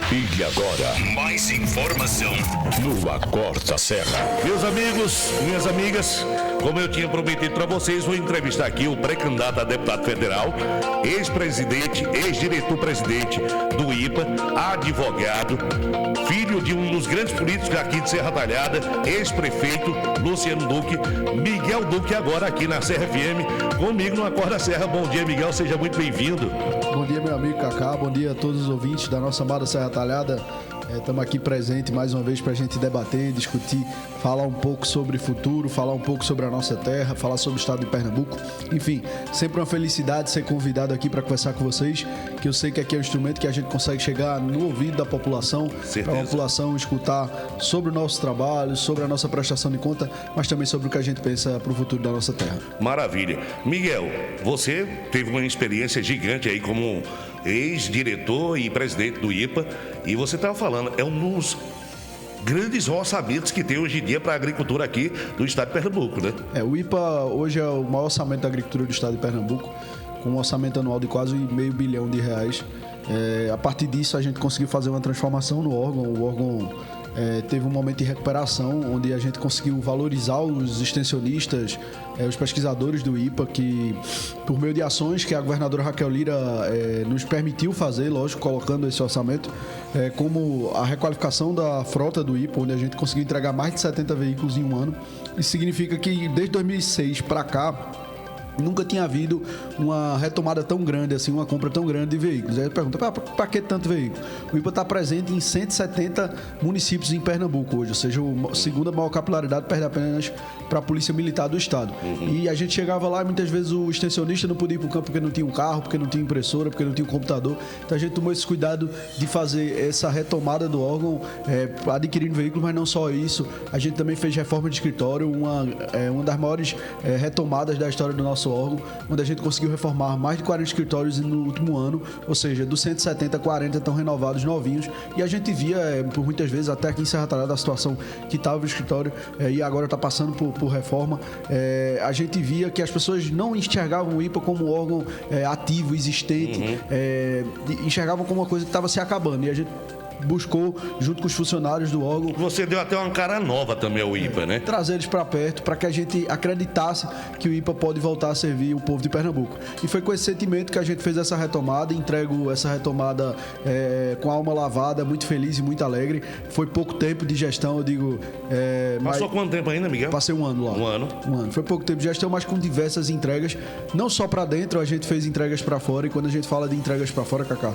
E agora, mais informação no Acorda Serra. Meus amigos, minhas amigas, como eu tinha prometido para vocês, vou entrevistar aqui o pré-candidato a deputado federal, ex-presidente, ex-diretor-presidente do IPA, advogado, filho de um dos grandes políticos aqui de Serra Talhada, ex-prefeito Luciano Duque, Miguel Duque, agora aqui na Serra FM, comigo no Acorda Serra. Bom dia, Miguel, seja muito bem-vindo. Bom dia, meu amigo Cacá, bom dia a todos os ouvintes da nossa amada Serra Talhada. Estamos aqui presentes mais uma vez para a gente debater, discutir, falar um pouco sobre futuro, falar um pouco sobre a nossa terra, falar sobre o estado de Pernambuco. Enfim, sempre uma felicidade ser convidado aqui para conversar com vocês, que eu sei que aqui é um instrumento que a gente consegue chegar no ouvido da população, para a população escutar sobre o nosso trabalho, sobre a nossa prestação de conta, mas também sobre o que a gente pensa para o futuro da nossa terra. Maravilha. Miguel, você teve uma experiência gigante aí como ex-diretor e presidente do IPA, e você estava falando, é um dos grandes orçamentos que tem hoje em dia para a agricultura aqui do estado de Pernambuco, né? O IPA hoje é o maior orçamento da agricultura do estado de Pernambuco, com um orçamento anual de quase R$500 bilhão. A partir disso, a gente conseguiu fazer uma transformação no órgão. O órgão teve um momento de recuperação, onde a gente conseguiu valorizar os extensionistas, os pesquisadores do IPA, que por meio de ações que a governadora Raquel Lira nos permitiu fazer, lógico, colocando esse orçamento, como a requalificação da frota do IPA, onde a gente conseguiu entregar mais de 70 veículos em um ano. Isso significa que desde 2006 para cá, nunca tinha havido uma retomada tão grande, assim, uma compra tão grande de veículos. Aí eu pergunto, para que tanto veículo? O IPA está presente em 170 municípios em Pernambuco hoje, ou seja, a segunda maior capilaridade, perde apenas para a Polícia Militar do Estado. E a gente chegava lá e muitas vezes o extensionista não podia ir para o campo porque não tinha um carro, porque não tinha impressora, porque não tinha um computador. Então a gente tomou esse cuidado de fazer essa retomada do órgão, adquirindo veículos, mas não só isso. A gente também fez reforma de escritório, uma das maiores retomadas da história do nosso órgão, onde a gente conseguiu reformar mais de 40 escritórios no último ano, ou seja, dos 170, 40 estão renovados, novinhos, e a gente via, por muitas vezes, até aqui em Serra Talhada, a situação que estava o escritório e agora está passando por reforma, a gente via que as pessoas não enxergavam o IPA como um órgão ativo, existente, enxergavam como uma coisa que estava se acabando, e a gente buscou, junto com os funcionários do órgão... Você deu até uma cara nova também ao IPA, né? Trazer eles para perto, para que a gente acreditasse que o IPA pode voltar a servir o povo de Pernambuco. E foi com esse sentimento que a gente fez essa retomada, entrego essa retomada com a alma lavada, muito feliz e muito alegre. Foi pouco tempo de gestão, eu digo... Passou quanto tempo ainda, Miguel? Passei um ano lá. Um ano? Foi pouco tempo de gestão, mas com diversas entregas. Não só para dentro, a gente fez entregas para fora. E quando a gente fala de entregas para fora, Cacá,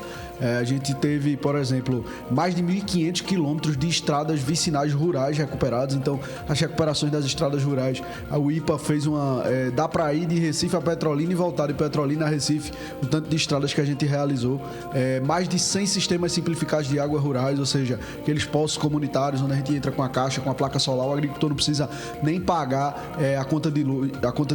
a gente teve, por exemplo, mais de 1.500 quilômetros de estradas vicinais rurais recuperados. Então, as recuperações das estradas rurais, a UIPA fez dá para ir de Recife a Petrolina e voltar de Petrolina a Recife, o tanto de estradas que a gente realizou. Mais de 100 sistemas simplificados de águas rurais, ou seja, aqueles poços comunitários onde a gente entra com a caixa, com a placa solar, o agricultor não precisa nem pagar a conta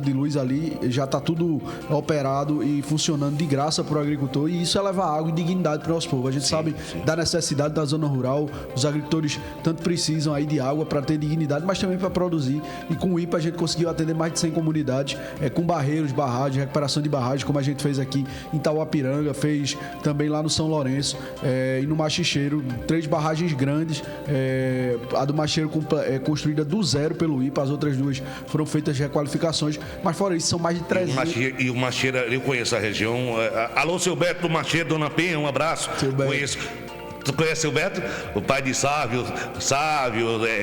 de luz ali, já está tudo operado e funcionando de graça para o agricultor, e isso eleva água e dignidade para o nosso povo. A gente sabe da necessidade da zona rural, os agricultores tanto precisam aí de água para ter dignidade, mas também para produzir, e com o IPA a gente conseguiu atender mais de 100 comunidades, com barreiros, barragens, recuperação de barragens, como a gente fez aqui em Tauapiranga, fez também lá no São Lourenço e no Machicheiro, 3 barragens grandes, a do Machicheiro construída do zero pelo IPA, as outras 2 foram feitas requalificações, mas fora isso são mais de 300. E o Machicheiro, eu conheço a região. Alô, seu Beto do Machicheiro, Dona Penha, um abraço. Conheço. Tu conhece o Beto? O pai de Sávio,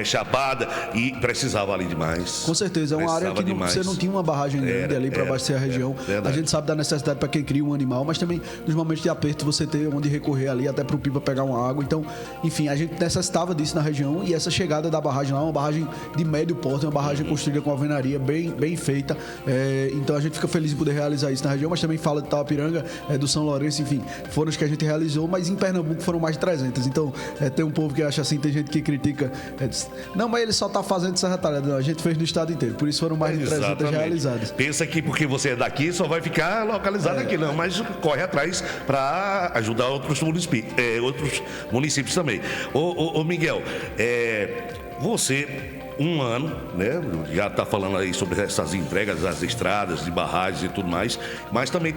Chapada, e precisava ali demais. Com certeza, é uma área que você não tinha uma barragem grande ali para abastecer a região. A gente sabe da necessidade para quem cria um animal, mas também nos momentos de aperto você ter onde recorrer ali até para o pipa pegar uma água. Então, enfim, a gente necessitava disso na região, e essa chegada da barragem lá é uma barragem de médio porte, uma barragem construída com alvenaria bem feita. Então a gente fica feliz em poder realizar isso na região, mas também fala de Tauapiranga, do São Lourenço, enfim, foram os que a gente realizou, mas em Pernambuco foram mais de 300. Então, tem um povo que acha assim, tem gente que critica. Não, mas ele só está fazendo Serra Talhada. Não, a gente fez no estado inteiro. Por isso foram mais de 300 realizadas. Pensa que porque você é daqui, só vai ficar localizado aqui. Não, mas corre atrás para ajudar outros municípios também. Ô Miguel, você... um ano, né? Já está falando aí sobre essas entregas das estradas, de barragens e tudo mais, mas também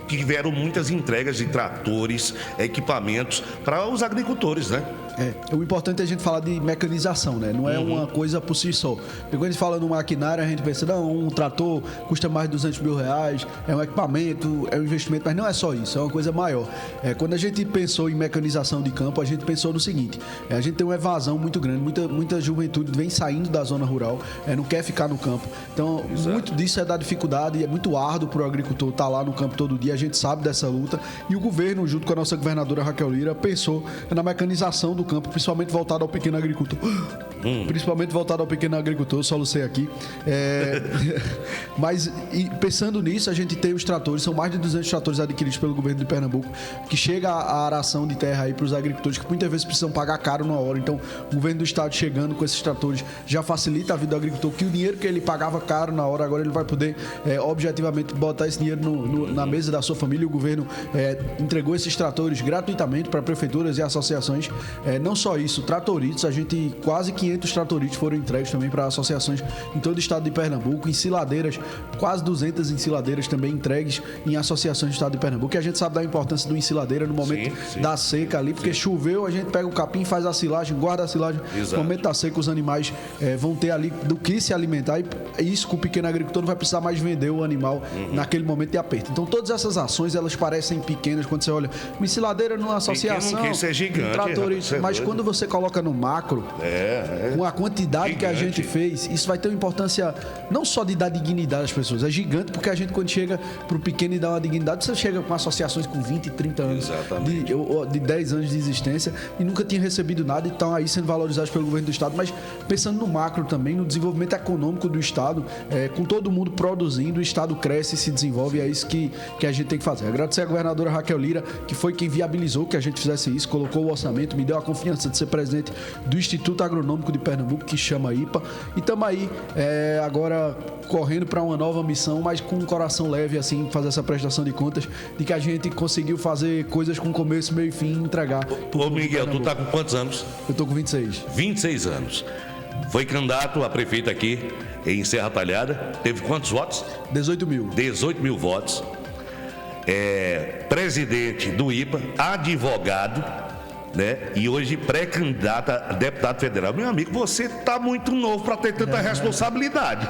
tiveram muitas entregas de tratores, equipamentos para os agricultores, né? O importante é a gente falar de mecanização, né? Não é uma coisa por si só. Porque quando a gente fala no maquinário, a gente pensa, não, um trator custa mais de R$200 mil, é um equipamento, é um investimento, mas não é só isso, é uma coisa maior. Quando a gente pensou em mecanização de campo, a gente pensou no seguinte, a gente tem uma evasão muito grande, muita juventude vem saindo da zona rural, não quer ficar no campo. Então, muito disso é da dificuldade, é muito árduo para o agricultor estar lá no campo todo dia, a gente sabe dessa luta, e o governo, junto com a nossa governadora Raquel Lira, pensou na mecanização do campo, principalmente voltado ao pequeno agricultor. Principalmente voltado ao pequeno agricultor, solucei aqui. Mas pensando nisso, a gente tem os tratores, são mais de 200 tratores adquiridos pelo governo de Pernambuco, que chega a aração de terra aí para os agricultores, que muitas vezes precisam pagar caro na hora. Então, o governo do estado chegando com esses tratores já facilita a vida do agricultor, que o dinheiro que ele pagava caro na hora, agora ele vai poder objetivamente botar esse dinheiro na mesa da sua família. O governo entregou esses tratores gratuitamente para prefeituras e associações. Não só isso, tratoritos, a gente quase 500 tratoritos foram entregues também para associações em todo o estado de Pernambuco, ensiladeiras, quase 200 ensiladeiras também entregues em associações do estado de Pernambuco, e a gente sabe da importância do ensiladeira no momento da seca ali, porque choveu, a gente pega o capim, faz a silagem, guarda a silagem. No momento da seca, os animais vão ter ali do que se alimentar, e isso que o pequeno agricultor não vai precisar mais vender o animal naquele momento de aperto. Então, todas essas ações, elas parecem pequenas quando você olha uma ensiladeira numa associação, isso é gigante, tratorista, mas quando você coloca no macro, com a quantidade gigante que a gente fez, isso vai ter uma importância não só de dar dignidade às pessoas, é gigante, porque a gente, quando chega pro pequeno e dá uma dignidade, você chega com associações com 20, 30 anos, de 10 anos de existência, e nunca tinha recebido nada, e estão aí sendo valorizados pelo governo do estado. Mas pensando no macro também, no desenvolvimento econômico do estado, com todo mundo produzindo, o estado cresce e se desenvolve, e é isso que a gente tem que fazer. Agradecer a governadora Raquel Lira, que foi quem viabilizou que a gente fizesse isso, colocou o orçamento, me deu a confiança de ser presidente do Instituto Agronômico de Pernambuco, que chama IPA, e estamos aí agora correndo para uma nova missão, mas com um coração leve, assim, fazer essa prestação de contas de que a gente conseguiu fazer coisas com começo, meio e fim e entregar. Ô Miguel, tu tá com quantos anos? Eu tô com 26. 26 anos. Foi candidato a prefeito aqui em Serra Talhada. Teve quantos votos? 18 mil. 18 mil votos. Presidente do IPA, advogado, né? E hoje pré-candidato a deputado federal. Meu amigo, você tá muito novo para ter tanta responsabilidade.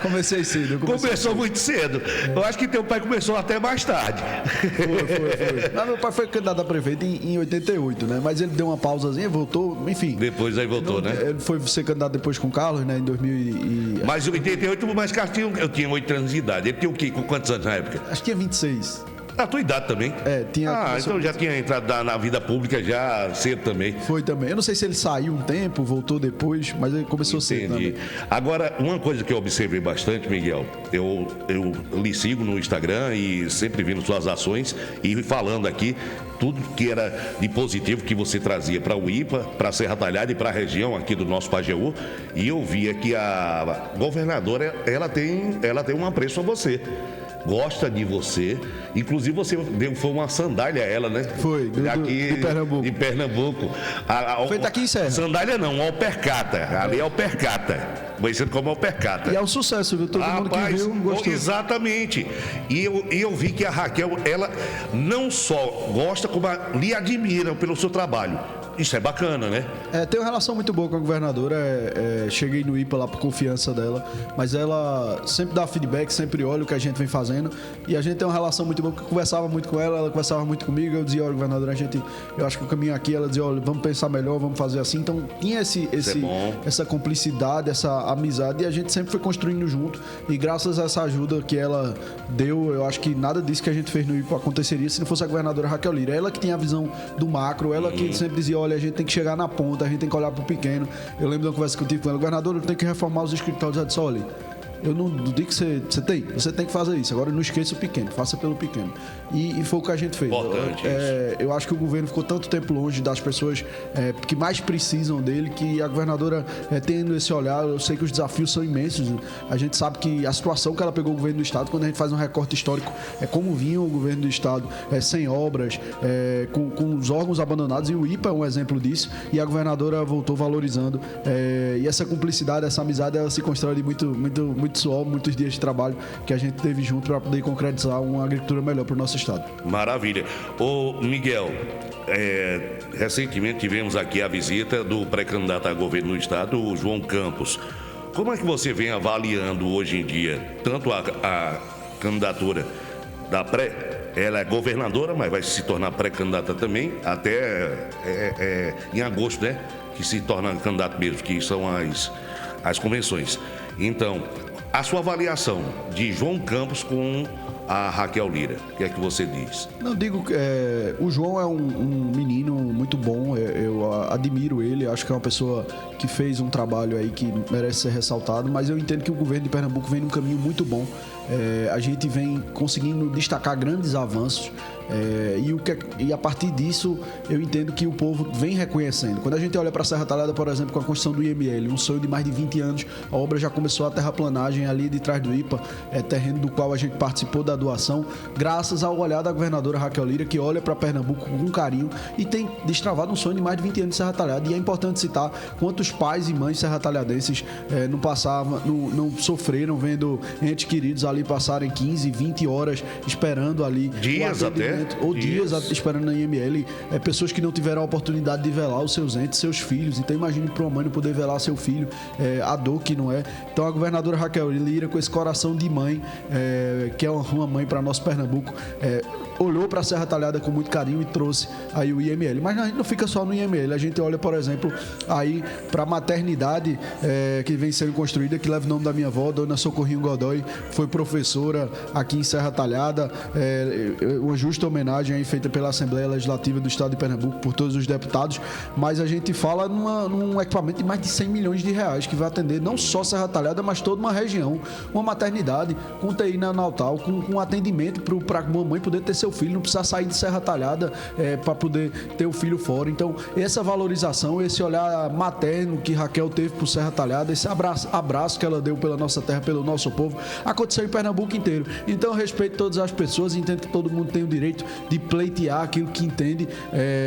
Comecei cedo. Começou muito cedo. Eu acho que teu pai começou até mais tarde. Foi. Mas meu pai foi candidato a prefeito em 88, né? Mas ele deu uma pausazinha, voltou, enfim. Depois aí voltou, né? Ele foi ser candidato depois com o Carlos, né? Em 2000 Mas em 88, mas Carlos eu tinha 8 anos de idade. Ele tinha o quê? Com quantos anos na época? Acho que tinha 26. A tua idade também? Tinha. Então já tinha entrado na vida pública já cedo também. Foi também. Eu não sei se ele saiu um tempo, voltou depois, mas ele começou cedo também. Agora, uma coisa que eu observei bastante, Miguel, eu lhe sigo no Instagram e sempre vendo suas ações e falando aqui tudo que era de positivo que você trazia para o IPA, para a Serra Talhada e para a região aqui do nosso Pajeú. E eu via que a governadora, ela tem um apreço a você. Gosta de você. Inclusive, você foi uma sandália a ela, né? Foi, de Pernambuco. De Pernambuco. Feita aqui em Serra. Sandália não, alpercata. Ali é alpercata. Conhecido como alpercata. E é um sucesso, viu? Todo mundo que viu gostou. Exatamente. E eu vi que a Raquel, ela não só gosta, como lhe admira pelo seu trabalho. Isso é bacana, né? Tem uma relação muito boa com a governadora. Cheguei no IPA lá por confiança dela, mas ela sempre dá feedback, sempre olha o que a gente vem fazendo, e a gente tem uma relação muito boa, porque eu conversava muito com ela conversava muito comigo. Eu dizia, olha, governadora, eu acho que o caminho aqui, ela dizia, olha, vamos pensar melhor, vamos fazer assim. Então tinha essa cumplicidade, essa amizade, e a gente sempre foi construindo junto, e graças a essa ajuda que ela deu, eu acho que nada disso que a gente fez no IPA aconteceria se não fosse a governadora Raquel Lira. Ela que tinha a visão do macro, ela que sempre dizia, olha, a gente tem que chegar na ponta, a gente tem que olhar pro pequeno. Eu lembro de uma conversa que eu tive com ela, governador, eu tenho que reformar os escritórios. Ela disse, olha, eu não digo que você tem que fazer isso. Agora não esqueça o pequeno, faça pelo pequeno. E foi o que a gente fez. Importante eu acho que o governo ficou tanto tempo longe das pessoas que mais precisam dele, que a governadora tendo esse olhar, eu sei que os desafios são imensos. A gente sabe que a situação que ela pegou o governo do estado, quando a gente faz um recorte histórico, como vinha o governo do estado, sem obras, com os órgãos abandonados, e o IPA é um exemplo disso, e a governadora voltou valorizando. E essa cumplicidade, essa amizade, ela se constrói muito muito suor, muitos dias de trabalho que a gente teve junto para poder concretizar uma agricultura melhor para o nosso estado. Maravilha. Ô Miguel, recentemente tivemos aqui a visita do pré-candidato a governo do estado, o João Campos. Como é que você vem avaliando hoje em dia, tanto a candidatura da ela é governadora, mas vai se tornar pré-candidata também, até em agosto, né? Que se torna candidato mesmo, que são as convenções. Então, a sua avaliação de João Campos com a Raquel Lira, o que é que você diz? Não, digo que o João é um menino muito bom, eu admiro ele, acho que é uma pessoa que fez um trabalho aí que merece ser ressaltado, mas eu entendo que o governo de Pernambuco vem num caminho muito bom. A gente vem conseguindo destacar grandes avanços e a partir disso eu entendo que o povo vem reconhecendo. Quando a gente olha para a Serra Talhada, por exemplo, com a construção do IML, um sonho de mais de 20 anos, a obra já começou a terraplanagem ali de trás do IPA, terreno do qual a gente participou da doação, graças ao olhar da governadora Raquel Lira, que olha para Pernambuco com carinho e tem destravado um sonho de mais de 20 anos de Serra Talhada. E é importante citar quantos pais e mães serratalhadenses não sofreram vendo entes queridos ali passarem 15, 20 horas esperando ali. Dias até. Ou dias esperando na IML. Pessoas que não tiveram a oportunidade de velar os seus entes, seus filhos. Então imagine para uma mãe não poder velar seu filho, a dor que não é. Então a governadora Raquel Lira, com esse coração de mãe, que é uma mãe para nosso Pernambuco, olhou para a Serra Talhada com muito carinho e trouxe aí o IML. Mas a gente não fica só no IML, a gente olha, por exemplo, aí para a maternidade que vem sendo construída, que leva o nome da minha avó, Dona Socorrinho Godoy, foi professora aqui em Serra Talhada, uma justa homenagem aí feita pela Assembleia Legislativa do Estado de Pernambuco, por todos os deputados, mas a gente fala num equipamento de mais de 100 milhões de reais, que vai atender não só Serra Talhada, mas toda uma região, uma maternidade, com TI neonatal, com atendimento para a mamãe poder ter seu filho, não precisar sair de Serra Talhada para poder ter o filho fora. Então, essa valorização, esse olhar materno que Raquel teve por Serra Talhada, esse abraço que ela deu pela nossa terra, pelo nosso povo, aconteceu em Pernambuco inteiro. Então, eu respeito todas as pessoas, entendo que todo mundo tem o direito de pleitear aquilo que entende,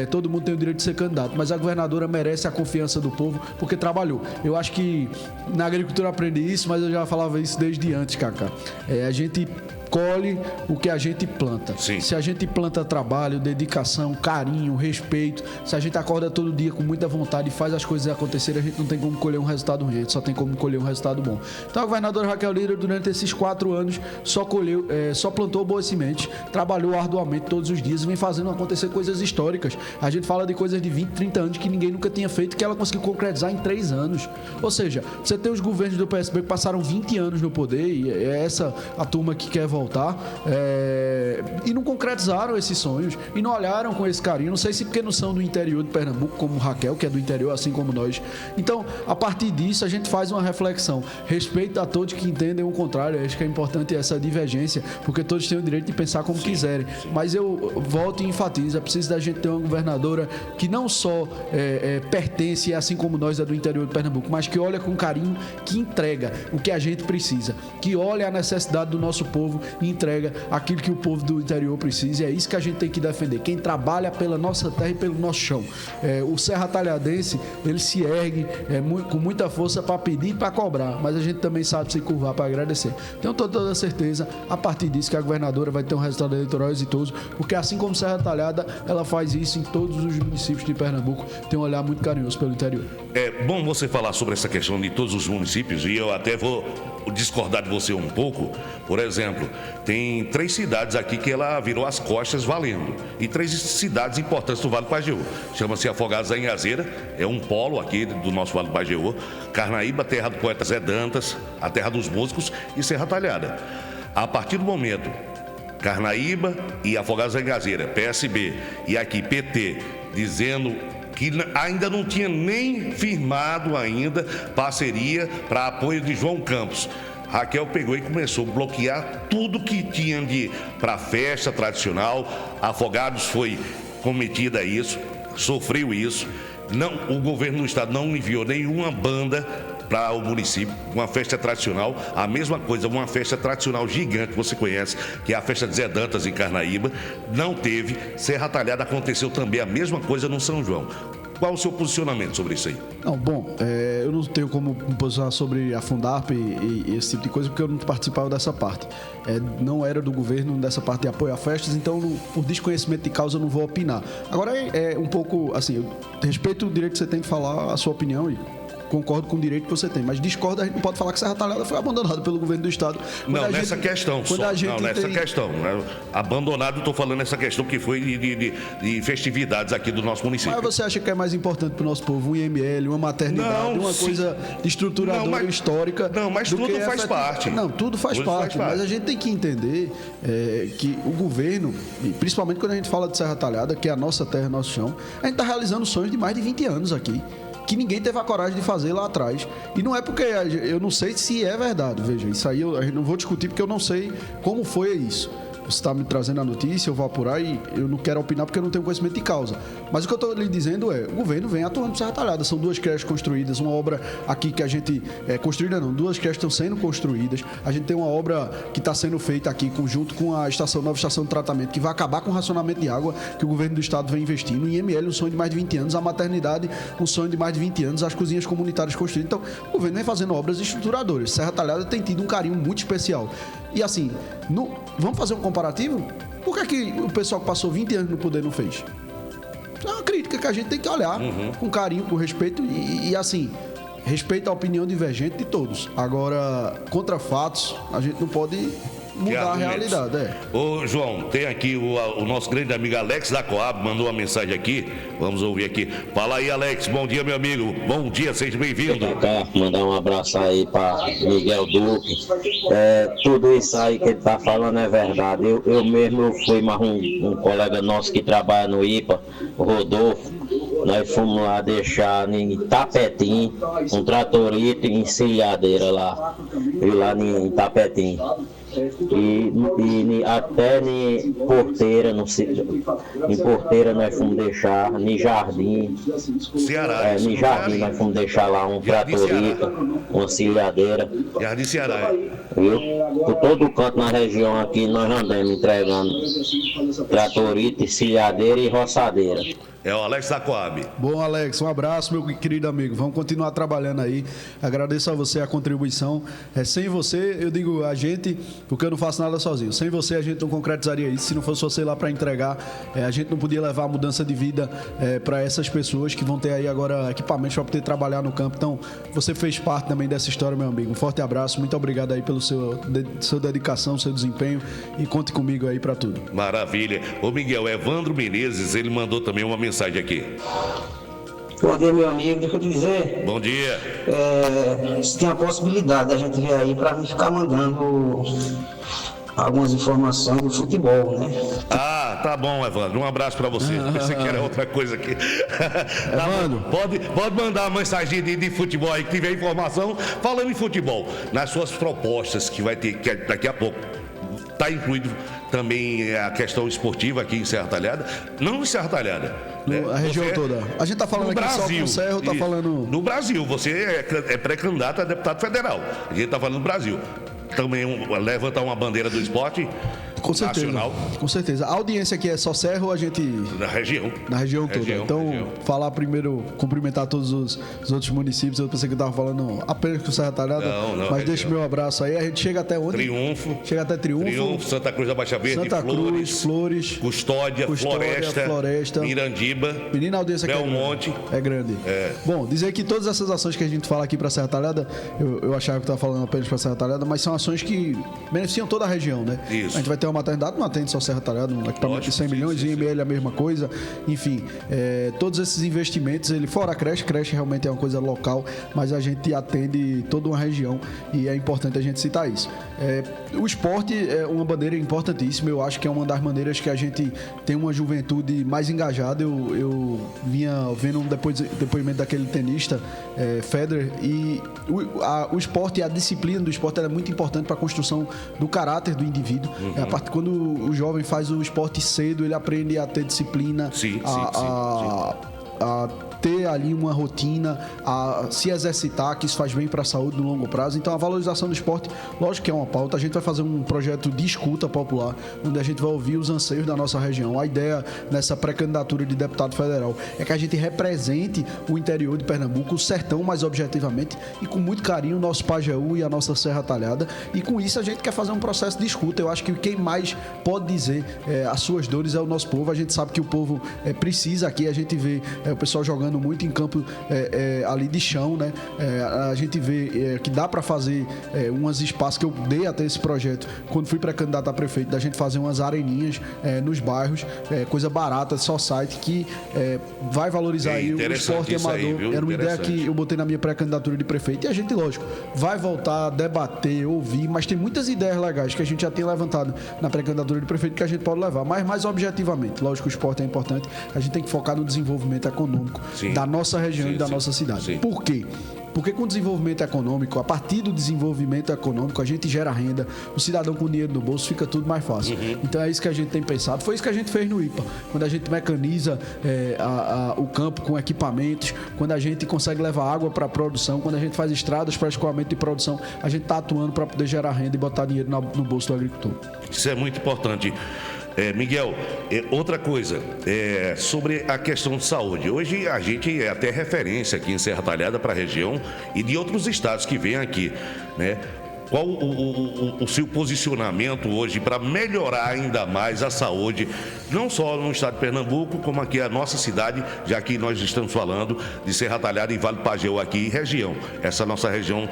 todo mundo tem o direito de ser candidato, mas a governadora merece a confiança do povo, porque trabalhou. Eu acho que na agricultura aprendi isso, mas eu já falava isso desde antes, Cacá. A gente colhe o que a gente planta. Sim. Se a gente planta trabalho, dedicação, carinho, respeito, se a gente acorda todo dia com muita vontade e faz as coisas acontecerem, a gente não tem como colher um resultado ruim, a gente só tem como colher um resultado bom. Então a governadora Raquel Lira, durante esses 4 anos, só plantou boas sementes, trabalhou arduamente todos os dias e vem fazendo acontecer coisas históricas. A gente fala de coisas de 20, 30 anos que ninguém nunca tinha feito, que ela conseguiu concretizar em 3 anos. Ou seja, você tem os governos do PSB que passaram 20 anos no poder, e é essa a turma que quer voltar, e não concretizaram esses sonhos e não olharam com esse carinho. Não sei se porque não são do interior de Pernambuco, como Raquel, que é do interior, assim como nós. Então, a partir disso, a gente faz uma reflexão. Respeito a todos que entendem o contrário. Acho que é importante essa divergência, porque todos têm o direito de pensar como quiserem. Mas eu volto e enfatizo, é preciso da gente ter uma governadora que não só pertence, assim como nós, é do interior de Pernambuco, mas que olha com carinho, que entrega o que a gente precisa, que olha a necessidade do nosso povo e entrega aquilo que o povo do interior precisa. E é isso que a gente tem que defender. Quem trabalha pela nossa terra e pelo nosso chão. O Serra Talhadense, ele se ergue com muita força para pedir e para cobrar, mas a gente também sabe se curvar para agradecer. Tenho toda certeza, a partir disso, que a governadora vai ter um resultado eleitoral exitoso, porque assim como Serra Talhada, ela faz isso em todos os municípios de Pernambuco, tem um olhar muito carinhoso pelo interior. É bom você falar sobre essa questão de todos os municípios, e eu até vou discordar de você um pouco. Por exemplo, tem 3 cidades aqui que ela virou as costas valendo, e 3 cidades importantes do Vale do Pajeú. Chama-se Afogados da Inhazeira, é um polo aqui do nosso Vale do Pajeú. Carnaíba, terra do poeta Zé Dantas, a terra dos músicos, e Serra Talhada. A partir do momento, Carnaíba e Afogados da Inhazeira, PSB, e aqui PT, dizendo que ainda não tinha nem firmado ainda parceria para apoio de João Campos. Raquel pegou e começou a bloquear tudo que tinha para festa tradicional. Afogados foi cometida a isso, sofreu isso. Não, o governo do estado não enviou nenhuma banda para o município, uma festa tradicional, a mesma coisa, uma festa tradicional gigante, você conhece, que é a festa de Zé Dantas em Carnaíba, não teve. Serra Talhada aconteceu também a mesma coisa no São João. Qual o seu posicionamento sobre isso aí? Não, bom, eu não tenho como me posicionar sobre a Fundarp e esse tipo de coisa, porque eu não participava dessa parte. Não era do governo dessa parte de apoio a festas, então por desconhecimento de causa eu não vou opinar. Agora é um pouco, assim, eu respeito o direito que você tem de falar a sua opinião e concordo com o direito que você tem, mas discordo, a gente não pode falar que Serra Talhada foi abandonado pelo governo do estado. Não, nessa questão só. Não, nessa questão. Abandonado, estou falando nessa questão que foi de festividades aqui do nosso município. Mas você acha que é mais importante para o nosso povo um IML, uma maternidade, uma coisa estruturadora histórica? Não, mas tudo faz parte. Não, tudo faz parte. Mas a gente tem que entender que o governo, e principalmente quando a gente fala de Serra Talhada, que é a nossa terra, nosso chão, a gente está realizando sonhos de mais de 20 anos aqui, que ninguém teve a coragem de fazer lá atrás. E não é porque eu não sei se é verdade, veja, isso aí a gente não vou discutir porque eu não sei como foi isso. Você está me trazendo a notícia, eu vou apurar e eu não quero opinar porque eu não tenho conhecimento de causa. Mas o que eu estou lhe dizendo é, o governo vem atuando Serra Talhada. São 2 creches construídas, uma obra aqui que a gente... construída não, 2 creches estão sendo construídas. A gente tem uma obra que está sendo feita aqui, junto com a nova estação de tratamento, que vai acabar com o racionamento de água que o governo do estado vem investindo. Em IML, um sonho de mais de 20 anos. A maternidade, um sonho de mais de 20 anos. As cozinhas comunitárias construídas. Então, o governo vem fazendo obras estruturadoras. Serra Talhada tem tido um carinho muito especial. E assim, vamos fazer um comparativo? Por que o pessoal que passou 20 anos no poder não fez? É uma crítica que a gente tem que olhar com carinho, com respeito e assim, respeito à opinião divergente de todos. Agora, contra fatos, a gente não pode mudar a realidade. Ô, João, tem aqui o nosso grande amigo Alex da Coab, mandou uma mensagem aqui. Vamos ouvir aqui. Fala aí, Alex. Bom dia, meu amigo. Bom dia, seja bem-vindo. Mandar um abraço aí para Miguel Duque. Tudo isso aí que ele tá falando é verdade. Eu mesmo fui mais um colega nosso que trabalha no IPA, o Rodolfo. Nós fomos lá deixar em Tapetim, um tratorito em encilhadeira lá. E lá em Tapetim. E até em Porteira, em Porteira nós fomos deixar, em Jardim, Ceará, em Jardim nós fomos deixar lá um tratorito, uma encilhadeira. Jardim Ceará. Por todo canto na região aqui nós andamos entregando tratorito, encilhadeira e roçadeira. É o Alex da Coab. Bom, Alex, um abraço, meu querido amigo. Vamos continuar trabalhando aí. Agradeço a você a contribuição. Sem você, eu digo a gente, porque eu não faço nada sozinho. Sem você, a gente não concretizaria isso. Se não fosse você lá para entregar, a gente não podia levar a mudança de vida para essas pessoas que vão ter aí agora equipamentos para poder trabalhar no campo. Então, você fez parte também dessa história, meu amigo. Um forte abraço. Muito obrigado aí pela sua dedicação, seu desempenho e conte comigo aí para tudo. Maravilha. Ô, Miguel, Evandro Menezes, ele mandou também uma mensagem aqui. Bom dia, meu amigo. Deixa eu te dizer. Bom dia. Se tem a possibilidade da gente vir aí para ficar mandando algumas informações do futebol, né? Ah, tá bom, Evandro. Um abraço para você. Pensei que era outra coisa aqui. Evandro. Pode mandar uma mensagem de futebol aí que tiver informação. Falando em futebol, nas suas propostas que vai ter daqui a pouco. Está incluído também a questão esportiva aqui em Serra Talhada. Não em Serra Talhada. A região toda. A gente está falando aqui Brasil, só com o Serra, está falando... No Brasil, você é pré-candidato a deputado federal. A gente está falando do Brasil. Também levantar uma bandeira do esporte com certeza, nacional. Com certeza. A audiência aqui é só Serra ou a gente... Na região. Na região toda. Então, falar primeiro, cumprimentar todos os outros municípios. Eu pensei que eu estava falando apenas com Serra Talhada. Não, mas deixa o meu abraço aí. A gente chega até onde? Triunfo. Chega até Triunfo. Santa Cruz da Baixa Verde, Santa Cruz, Flores. Custódia, Floresta. Mirandiba. Menina, a audiência aqui Belmonte. É grande. Bom, dizer que todas essas ações que a gente fala aqui para Serra Talhada, eu achava que estava falando apenas para Serra Talhada, mas são ações que beneficiam toda a região, né? Isso. A gente vai ter uma maternidade, não atende só Serra Talhada, um equipamento de 100 milhões, IML a mesma coisa, enfim, todos esses investimentos, fora a creche realmente é uma coisa local, mas a gente atende toda uma região e é importante a gente citar isso. O esporte é uma bandeira importantíssima, eu acho que é uma das maneiras que a gente tem uma juventude mais engajada. Eu vinha vendo um depoimento daquele tenista, Federer, e o esporte e a disciplina do esporte é muito importante para a construção do caráter do indivíduo. A parte quando o jovem faz o esporte cedo, ele aprende a ter disciplina, a ter ali uma rotina, a se exercitar, que isso faz bem para a saúde no longo prazo. Então, a valorização do esporte, lógico que é uma pauta. A gente vai fazer um projeto de escuta popular, onde a gente vai ouvir os anseios da nossa região. A ideia nessa pré-candidatura de deputado federal é que a gente represente o interior de Pernambuco, o sertão mais objetivamente, e com muito carinho o nosso Pajeú e a nossa Serra Talhada. E com isso a gente quer fazer um processo de escuta. Eu acho que quem mais pode dizer as suas dores é o nosso povo. A gente sabe que o povo precisa aqui. A gente vê o pessoal jogando muito em campo ali de chão, né? A gente vê que dá para fazer umas espaços que eu dei até esse projeto quando fui pré-candidato a prefeito, da gente fazer umas areninhas nos bairros, coisa barata, só site que vai valorizar aí o esporte amador. Aí, era uma ideia que eu botei na minha pré-candidatura de prefeito, e a gente, lógico, vai voltar a debater, ouvir, mas tem muitas ideias legais que a gente já tem levantado na pré-candidatura de prefeito que a gente pode levar, mas mais objetivamente. Lógico, o esporte é importante, a gente tem que focar no desenvolvimento econômico da nossa região e da nossa cidade. Por quê? Porque com o desenvolvimento econômico, a partir do desenvolvimento econômico, a gente gera renda, o cidadão com dinheiro no bolso fica tudo mais fácil. Então é isso que a gente tem pensado. Foi isso que a gente fez no IPA, quando a gente mecaniza o campo com equipamentos, quando a gente consegue levar água para a produção, quando a gente faz estradas para escoamento de produção, a gente está atuando para poder gerar renda e botar dinheiro no bolso do agricultor. Isso é muito importante. Miguel, outra coisa, sobre a questão de saúde. Hoje a gente é até referência aqui em Serra Talhada para a região e de outros estados que vêm aqui, né? Qual o seu posicionamento hoje para melhorar ainda mais a saúde, não só no estado de Pernambuco, como aqui a nossa cidade, já que nós estamos falando de Serra Talhada e Vale do Pajeú aqui e região, essa nossa região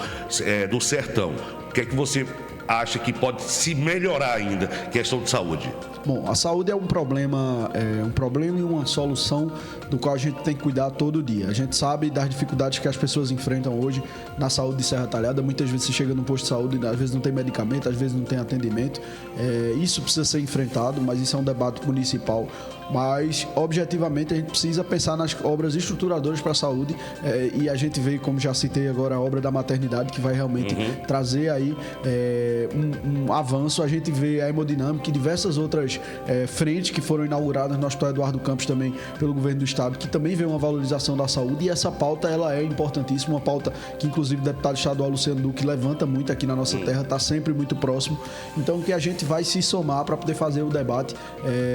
do sertão. O que é que você acha que pode se melhorar ainda, questão de saúde? Bom, a saúde é um problema e uma solução do qual a gente tem que cuidar todo dia. A gente sabe das dificuldades que as pessoas enfrentam hoje na saúde de Serra Talhada. Muitas vezes você chega no posto de saúde e às vezes não tem medicamento, às vezes não tem atendimento. Isso precisa ser enfrentado, mas isso é um debate municipal. Mas, objetivamente, a gente precisa pensar nas obras estruturadoras para a saúde, e a gente vê, como já citei agora, a obra da maternidade, que vai realmente trazer aí um avanço. A gente vê a hemodinâmica e diversas outras frentes que foram inauguradas no Hospital Eduardo Campos também pelo governo do estado, que também vê uma valorização da saúde, e essa pauta ela é importantíssima, uma pauta que inclusive o deputado estadual Luciano Duque levanta muito aqui na nossa terra, está sempre muito próximo. Então, que a gente vai se somar para poder fazer o debate.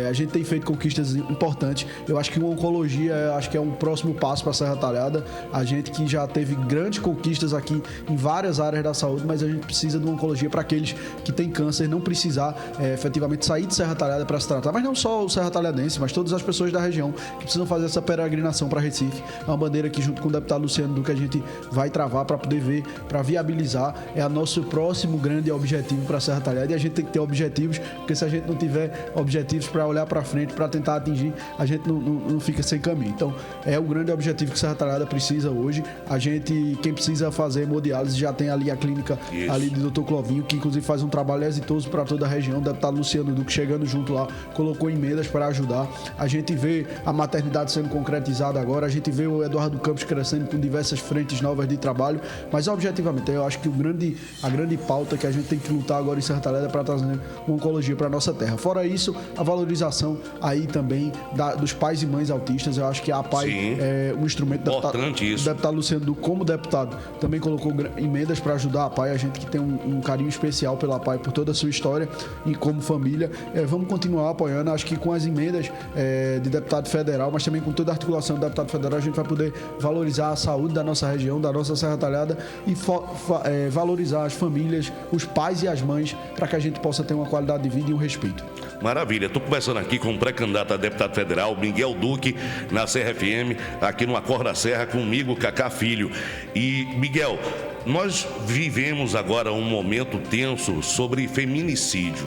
A gente tem feito conquistas importantes. Eu acho que uma oncologia acho que é um próximo passo para a Serra Talhada. A gente que já teve grandes conquistas aqui em várias áreas da saúde, mas a gente precisa de uma oncologia para aqueles que têm câncer, não precisar efetivamente sair de Serra Talhada para se tratar, mas não só o Serra Talhadense, mas todas as pessoas da região que precisam fazer essa peregrinação para Recife. É uma bandeira que, junto com o deputado Luciano Duque, a gente vai travar para poder ver, para viabilizar. É o nosso próximo grande objetivo para a Serra Talhada, e a gente tem que ter objetivos, porque se a gente não tiver objetivos para olhar para frente, para tentar atingir, a gente não fica sem caminho. Então, é o grande objetivo que Serra Talhada precisa hoje. Quem precisa fazer hemodiálise, já tem ali a clínica ali do Dr. Clovinho, que inclusive faz um trabalho exitoso para toda a região. O deputado Luciano Duque chegando junto lá, colocou emendas para ajudar. A gente vê a maternidade sendo concretizada agora, a gente vê o Eduardo Campos crescendo com diversas frentes novas de trabalho, mas objetivamente eu acho que a grande pauta que a gente tem que lutar agora em Serra Talhada é para trazer uma oncologia para a nossa terra. Fora isso, a valorização aí também dos pais e mães autistas. Eu acho que a APAI é um instrumento importante. O deputado Luciano Duque, como deputado, também colocou emendas para ajudar a APAI. A gente que tem um carinho especial pela APAI, por toda a sua história e como família. Vamos continuar apoiando. Acho que com as emendas de deputado federal, mas também com toda a articulação do deputado federal, a gente vai poder valorizar a saúde da nossa região, da nossa Serra Talhada, e valorizar as famílias, os pais e as mães, para que a gente possa ter uma qualidade de vida e um respeito. Maravilha. Estou conversando aqui com o pré-candidato a deputado federal, Miguel Duque, na Serra FM, aqui no Acorda Serra, comigo, Cacá Filho. E, Miguel, nós vivemos agora um momento tenso sobre feminicídio,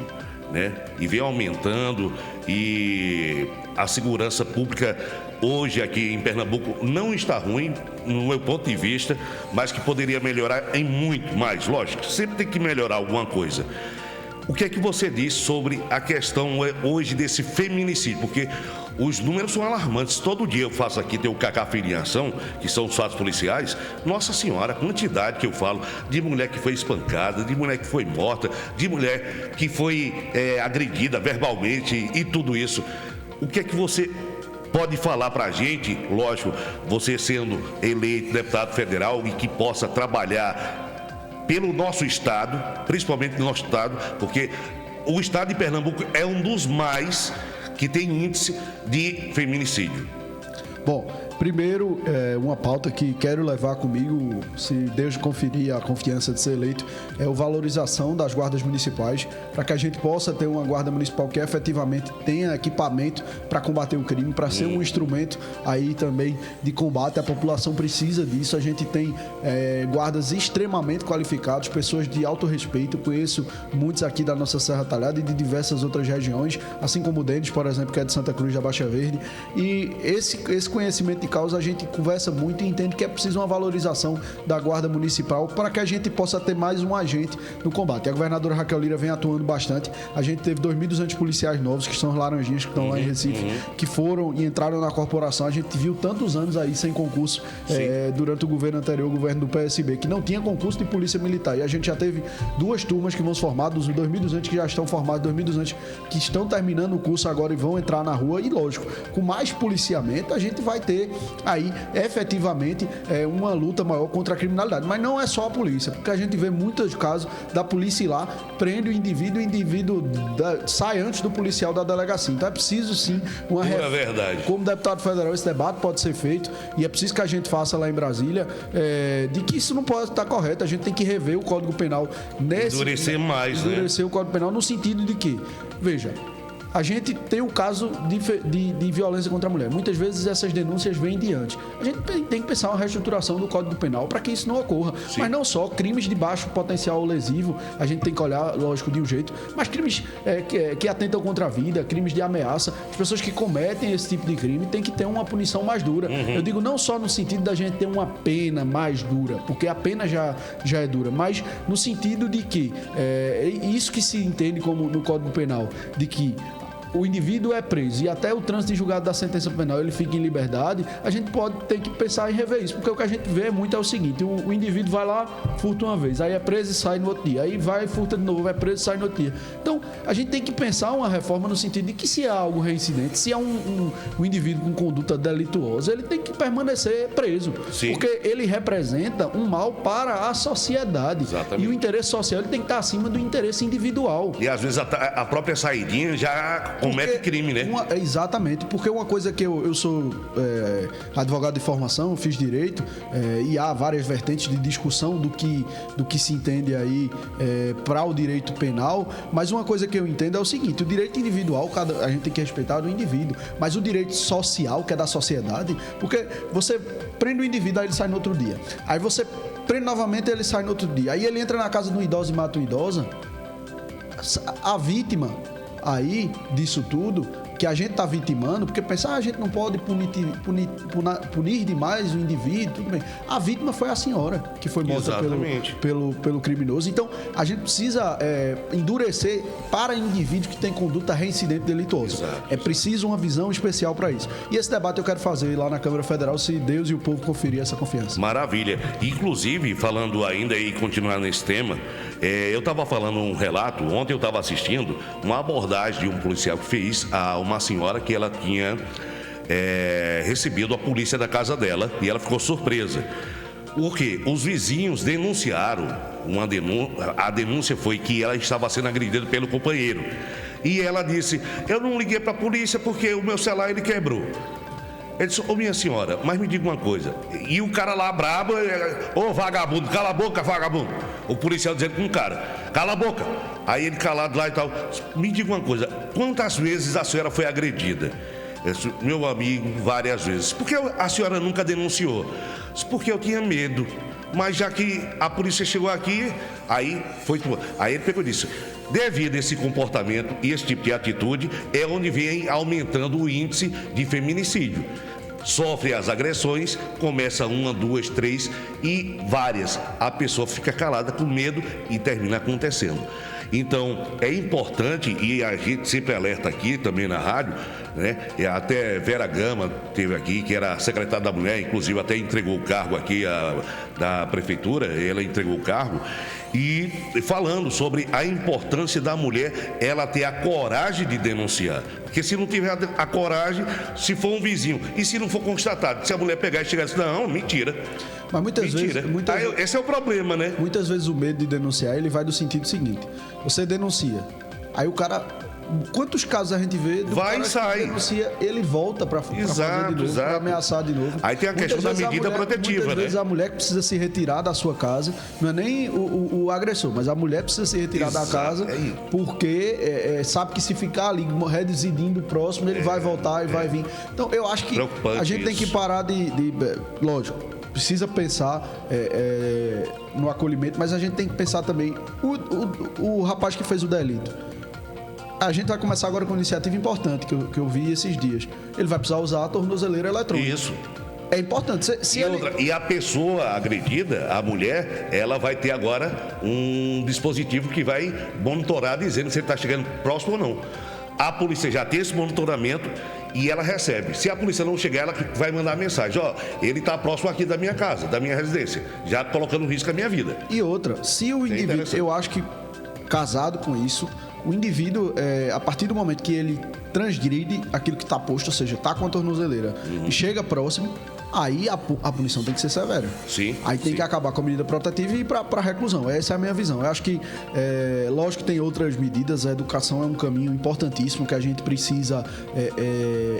né? E vem aumentando, e a segurança pública hoje aqui em Pernambuco não está ruim, no meu ponto de vista, mas que poderia melhorar em muito mais. Lógico, sempre tem que melhorar alguma coisa. O que é que você diz sobre a questão hoje desse feminicídio? Porque os números são alarmantes. Todo dia eu faço aqui, tem o Cacá Filho em Ação, que são os fatos policiais. Nossa Senhora, a quantidade que eu falo de mulher que foi espancada, de mulher que foi morta, de mulher que foi agredida verbalmente e tudo isso. O que é que você pode falar para a gente, lógico, você sendo eleito deputado federal e que possa trabalhar pelo nosso estado, principalmente no nosso estado, porque o estado de Pernambuco é um dos mais que tem índice de feminicídio. Bom, primeiro, uma pauta que quero levar comigo, se Deus conferir a confiança de ser eleito, é a valorização das guardas municipais, para que a gente possa ter uma guarda municipal que efetivamente tenha equipamento para combater o crime, para ser um instrumento aí também de combate. A população precisa disso. A gente tem guardas extremamente qualificados, pessoas de alto respeito. Conheço muitos aqui da nossa Serra Talhada e de diversas outras regiões, assim como o Denis, por exemplo, que é de Santa Cruz da Baixa Verde. E esse conhecimento de causa, a gente conversa muito e entende que é preciso uma valorização da Guarda Municipal para que a gente possa ter mais um agente no combate. A governadora Raquel Lira vem atuando bastante. A gente teve 2.200 policiais novos, que são os laranjinhas que estão lá em Recife, que foram e entraram na corporação. A gente viu tantos anos aí sem concurso durante o governo anterior, o governo do PSB, que não tinha concurso de polícia militar. E a gente já teve 2 turmas que vão se formar, dos 2.200 que já estão formados, 2.200 que estão terminando o curso agora e vão entrar na rua. E lógico, com mais policiamento, a gente vai ter aí efetivamente uma luta maior contra a criminalidade. Mas não é só a polícia, porque a gente vê muitos casos da polícia ir lá, prende o indivíduo sai antes do policial da delegacia. Então é preciso sim uma É verdade. Como deputado federal, esse debate pode ser feito e é preciso que a gente faça lá em Brasília de que isso não pode estar correto. A gente tem que rever o Código Penal Endurecer mais, endurecer o Código Penal no sentido de que, veja, a gente tem o caso de violência contra a mulher. Muitas vezes essas denúncias vêm diante. A gente tem que pensar uma reestruturação do Código Penal para que isso não ocorra. Sim. Mas não só crimes de baixo potencial lesivo, a gente tem que olhar, lógico, de um jeito, mas crimes que atentam contra a vida, crimes de ameaça. As pessoas que cometem esse tipo de crime têm que ter uma punição mais dura. Eu digo não só no sentido da gente ter uma pena mais dura, porque a pena já é dura, mas no sentido de que isso que se entende como no Código Penal, de que o indivíduo é preso e até o trânsito de julgado da sentença penal ele fica em liberdade, a gente pode ter que pensar em rever isso, porque o que a gente vê muito é o seguinte: o indivíduo vai lá, furta uma vez, aí é preso e sai no outro dia, aí vai e furta de novo, é preso e sai no outro dia. Então, a gente tem que pensar uma reforma no sentido de que se é algo reincidente, se é um indivíduo com conduta delituosa, ele tem que permanecer preso. Sim. Porque ele representa um mal para a sociedade. Exatamente. E o interesse social ele tem que estar acima do interesse individual. E às vezes a própria saidinha já comete crime, né? Exatamente, porque uma coisa que eu sou advogado de formação, fiz direito, e há várias vertentes de discussão do que se entende aí para o direito penal, mas uma coisa que eu entendo é o seguinte: o direito individual, a gente tem que respeitar o indivíduo, mas o direito social, que é da sociedade, porque você prende o indivíduo, aí ele sai no outro dia, aí você prende novamente, ele sai no outro dia, aí ele entra na casa de um idoso e mata uma idosa. A vítima aí disso tudo, que a gente está vitimando, porque pensar a gente não pode punir demais o indivíduo, tudo bem. A vítima foi a senhora que foi morta pelo criminoso. Então, a gente precisa endurecer para indivíduos que têm conduta reincidente delituosa. Exato. É preciso uma visão especial para isso. E esse debate eu quero fazer lá na Câmara Federal, se Deus e o povo conferir essa confiança. Maravilha. Inclusive, falando ainda e continuar nesse tema, eu estava falando um relato, ontem eu estava assistindo uma abordagem de um policial que fez a uma senhora que ela tinha recebido a polícia da casa dela e ela ficou surpresa. Porque os vizinhos denunciaram, a denúncia foi que ela estava sendo agredida pelo companheiro. E ela disse: eu não liguei para a polícia porque o meu celular ele quebrou. Ele disse: ô minha senhora, mas me diga uma coisa. E o cara lá brabo: ô vagabundo, cala a boca, vagabundo. O policial dizendo com o cara: cala a boca. Aí ele calado lá e tal: me diga uma coisa, quantas vezes a senhora foi agredida? Eu disse: meu amigo, várias vezes. Por que a senhora nunca denunciou? Eu disse: porque eu tinha medo. Mas já que a polícia chegou aqui, aí ele pegou e disse: devido a esse comportamento e esse tipo de atitude, é onde vem aumentando o índice de feminicídio. Sofre as agressões, começa 1, 2, 3 e várias. A pessoa fica calada com medo e termina acontecendo. Então, é importante, e a gente sempre alerta aqui também na rádio, né? E até Vera Gama teve aqui, que era secretária da Mulher, inclusive até entregou o cargo aqui da prefeitura, ela entregou o cargo. e falando sobre a importância da mulher ela ter a coragem de denunciar. Porque se não tiver a coragem, se for um vizinho, e se não for constatado, se a mulher pegar e chegar e dizer, não, mentira. Mas muitas vezes... Esse é o problema, né? Muitas vezes o medo de denunciar, ele vai do sentido seguinte. Você denuncia, aí o cara... Quantos casos a gente vê do vai e sai. Denuncia, ele volta para fazer de novo, para ameaçar de novo. Aí tem a questão da medida protetiva, muitas vezes a mulher precisa se retirar da sua casa, não é nem o agressor, mas a mulher precisa se retirar da casa porque sabe que se ficar ali residindo próximo, ele vai voltar e vai vir. Então eu acho que a gente tem que parar lógico, precisa pensar no acolhimento, mas a gente tem que pensar também o rapaz que fez o delito. A gente vai começar agora com uma iniciativa importante que eu vi esses dias. Ele vai precisar usar a tornozeleira eletrônica. Isso. É importante. E a pessoa agredida, a mulher, ela vai ter agora um dispositivo que vai monitorar dizendo se ele está chegando próximo ou não. A polícia já tem esse monitoramento e ela recebe. Se a polícia não chegar, ela vai mandar mensagem. Ele está próximo aqui da minha casa, da minha residência, já colocando em risco a minha vida. E outra, se o indivíduo, eu acho que casado com isso, o indivíduo, a partir do momento que ele transgride aquilo que está posto, ou seja, está com a tornozeleira e chega próximo, aí a punição tem que ser severa. Sim. Aí tem que acabar com a medida protetiva e ir para reclusão. Essa é a minha visão. Eu acho que, lógico que tem outras medidas. A educação é um caminho importantíssimo que a gente precisa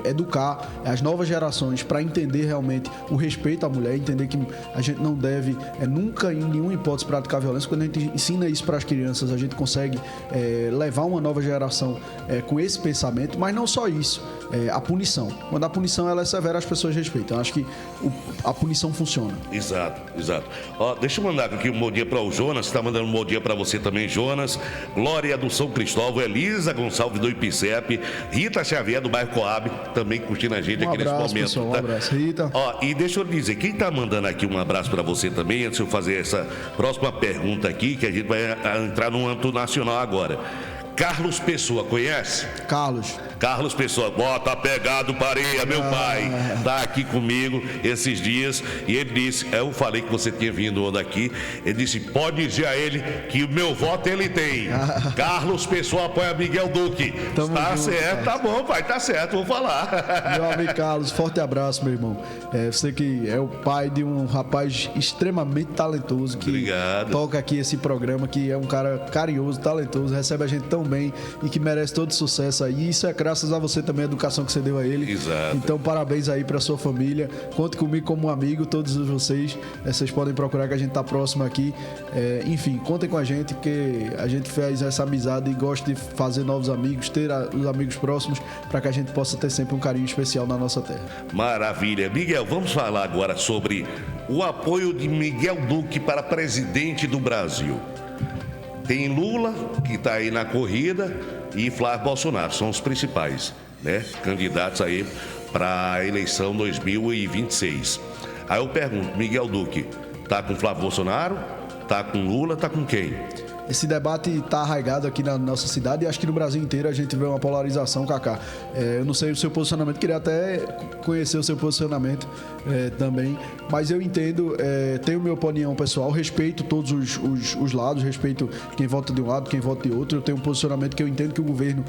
educar as novas gerações para entender realmente o respeito à mulher, entender que a gente não deve nunca, em nenhuma hipótese, praticar violência. Quando a gente ensina isso para as crianças, a gente consegue levar uma nova geração com esse pensamento, mas não só isso. A punição. Quando a punição ela é severa, as pessoas respeitam. Eu acho que a punição funciona. Exato. Deixa eu mandar aqui um bom dia para o Jonas, está mandando um bom dia para você também, Jonas. Glória do São Cristóvão, Elisa Gonçalves do Ipicep, Rita Xavier do bairro Coab, também curtindo a gente aqui nesse momento. Pessoal, um abraço, Rita. E deixa eu dizer, quem está mandando aqui um abraço para você também, antes de eu fazer essa próxima pergunta aqui, que a gente vai entrar no âmbito nacional agora. Carlos Pessoa, conhece? Carlos Pessoa, bota pegado pareia, meu pai, tá aqui comigo esses dias e ele disse, eu falei que você tinha vindo daqui, ele disse, pode dizer a ele que o meu voto ele tem. Carlos Pessoa apoia Miguel Duque. Tá certo, tá bom, pai, tá certo, vou falar. Meu amigo Carlos, forte abraço, meu irmão. Você que é o pai de um rapaz extremamente talentoso que toca aqui esse programa, que é um cara carinhoso, talentoso, recebe a gente tão bem e que merece todo sucesso aí. Isso é graças a você também, a educação que você deu a ele. Exato. Então, parabéns aí pra sua família. Conte comigo como um amigo, todos vocês. Vocês podem procurar que a gente tá próximo aqui. Enfim, contem com a gente, porque a gente fez essa amizade e gosta de fazer novos amigos, ter os amigos próximos, para que a gente possa ter sempre um carinho especial na nossa terra. Maravilha. Miguel, vamos falar agora sobre o apoio de Miguel Duque para presidente do Brasil. Tem Lula, que está aí na corrida, e Flávio Bolsonaro, são os principais, né, candidatos aí para a eleição 2026. Aí eu pergunto, Miguel Duque, tá com Flávio Bolsonaro, tá com Lula, tá com quem? Esse debate está arraigado aqui na nossa cidade e acho que no Brasil inteiro a gente vê uma polarização, Cacá. Eu não sei o seu posicionamento, queria até conhecer o seu posicionamento também, mas eu entendo, tenho minha opinião pessoal, respeito todos os lados, respeito quem vota de um lado, quem vota de outro. Eu tenho um posicionamento que eu entendo que o governo